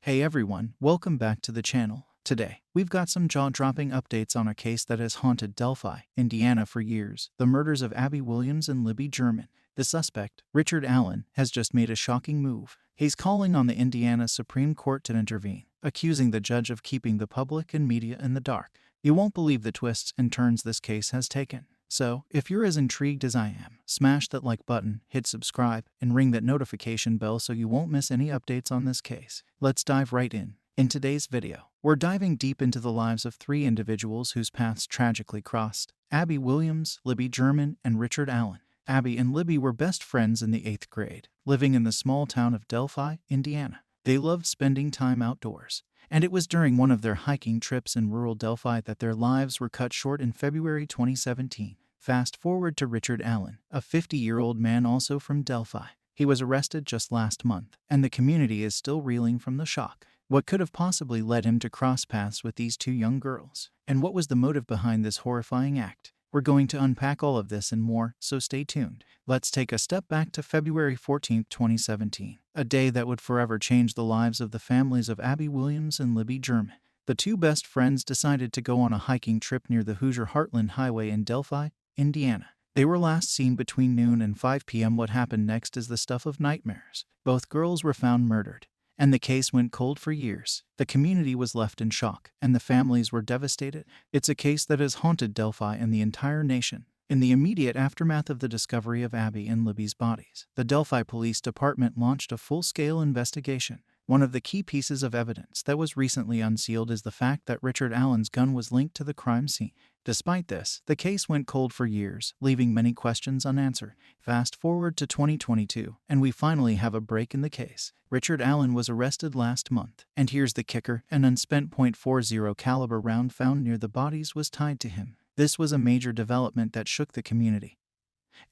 Hey everyone, welcome back to the channel. Today, we've got some jaw-dropping updates on a case that has haunted Delphi, Indiana for years, the murders of Abby Williams and Libby German. The suspect, Richard Allen, has just made a shocking move. He's calling on the Indiana Supreme Court to intervene, accusing the judge of keeping the public and media in the dark. You won't believe the twists and turns this case has taken. So, if you're as intrigued as I am, smash that like button, hit subscribe, and ring that notification bell so you won't miss any updates on this case. Let's dive right in. In today's video, we're diving deep into the lives of three individuals whose paths tragically crossed: Abby Williams, Libby German, and Richard Allen. Abby and Libby were best friends in the 8th grade, living in the small town of Delphi, Indiana. They loved spending time outdoors, and it was during one of their hiking trips in rural Delphi that their lives were cut short in February 2017. Fast forward to Richard Allen, a 50-year-old man also from Delphi. He was arrested just last month, and the community is still reeling from the shock. What could have possibly led him to cross paths with these two young girls? And what was the motive behind this horrifying act? We're going to unpack all of this and more, so stay tuned. Let's take a step back to February 14, 2017, a day that would forever change the lives of the families of Abby Williams and Libby German. The two best friends decided to go on a hiking trip near the Hoosier Heartland Highway in Delphi, Indiana. They were last seen between noon and 5 p.m. What happened next is the stuff of nightmares. Both girls were found murdered, and the case went cold for years. The community was left in shock, and the families were devastated. It's a case that has haunted Delphi and the entire nation. In the immediate aftermath of the discovery of Abby and Libby's bodies, the Delphi Police Department launched a full-scale investigation. One of the key pieces of evidence that was recently unsealed is the fact that Richard Allen's gun was linked to the crime scene. Despite this, the case went cold for years, leaving many questions unanswered. Fast forward to 2022, and we finally have a break in the case. Richard Allen was arrested last month, and here's the kicker: an unspent .40 caliber round found near the bodies was tied to him. This was a major development that shook the community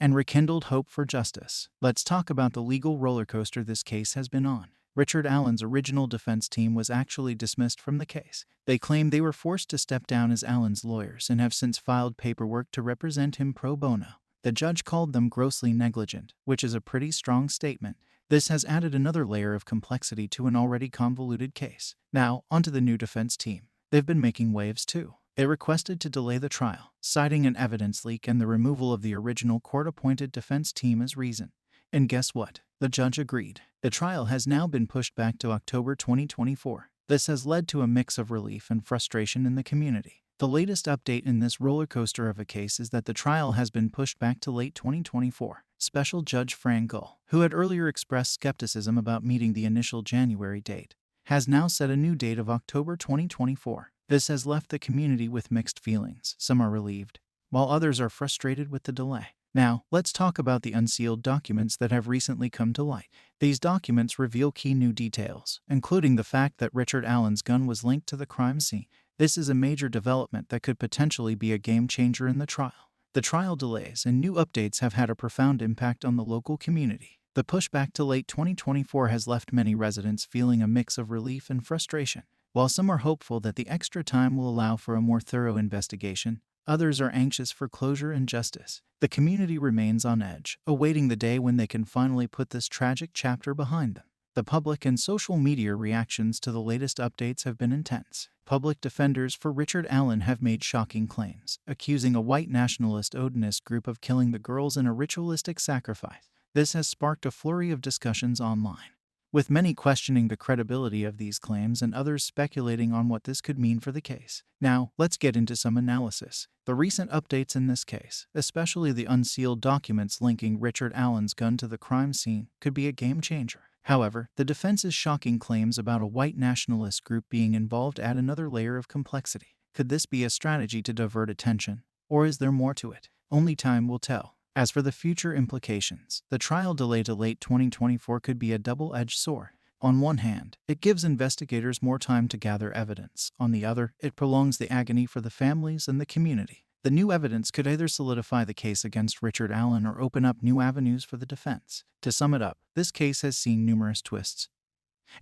and rekindled hope for justice. Let's talk about the legal roller coaster this case has been on. Richard Allen's original defense team was actually dismissed from the case. They claimed they were forced to step down as Allen's lawyers and have since filed paperwork to represent him pro bono. The judge called them grossly negligent, which is a pretty strong statement. This has added another layer of complexity to an already convoluted case. Now, onto the new defense team. They've been making waves too. They requested to delay the trial, citing an evidence leak and the removal of the original court-appointed defense team as reason. And guess what? The judge agreed. The trial has now been pushed back to October 2024. This has led to a mix of relief and frustration in the community. The latest update in this roller coaster of a case is that the trial has been pushed back to late 2024. Special Judge Fran Gull, who had earlier expressed skepticism about meeting the initial January date, has now set a new date of October 2024. This has left the community with mixed feelings. Some are relieved, while others are frustrated with the delay. Now, let's talk about the unsealed documents that have recently come to light. These documents reveal key new details, including the fact that Richard Allen's gun was linked to the crime scene. This is a major development that could potentially be a game changer in the trial. The trial delays and new updates have had a profound impact on the local community. The pushback to late 2024 has left many residents feeling a mix of relief and frustration. While some are hopeful that the extra time will allow for a more thorough investigation, others are anxious for closure and justice. The community remains on edge, awaiting the day when they can finally put this tragic chapter behind them. The public and social media reactions to the latest updates have been intense. Public defenders for Richard Allen have made shocking claims, accusing a white nationalist Odinist group of killing the girls in a ritualistic sacrifice. This has sparked a flurry of discussions online, with many questioning the credibility of these claims and others speculating on what this could mean for the case. Now, let's get into some analysis. The recent updates in this case, especially the unsealed documents linking Richard Allen's gun to the crime scene, could be a game changer. However, the defense's shocking claims about a white nationalist group being involved add another layer of complexity. Could this be a strategy to divert attention, or is there more to it? Only time will tell. As for the future implications, the trial delay to late 2024 could be a double-edged sword. On one hand, it gives investigators more time to gather evidence. On the other, it prolongs the agony for the families and the community. The new evidence could either solidify the case against Richard Allen or open up new avenues for the defense. To sum it up, this case has seen numerous twists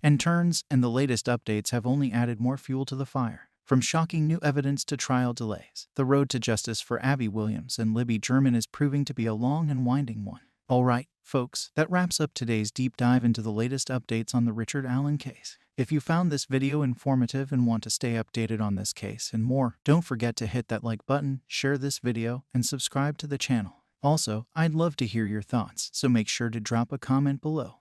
and turns, and the latest updates have only added more fuel to the fire. From shocking new evidence to trial delays, the road to justice for Abby Williams and Libby German is proving to be a long and winding one. Alright, folks, that wraps up today's deep dive into the latest updates on the Richard Allen case. If you found this video informative and want to stay updated on this case and more, don't forget to hit that like button, share this video, and subscribe to the channel. Also, I'd love to hear your thoughts, so make sure to drop a comment below.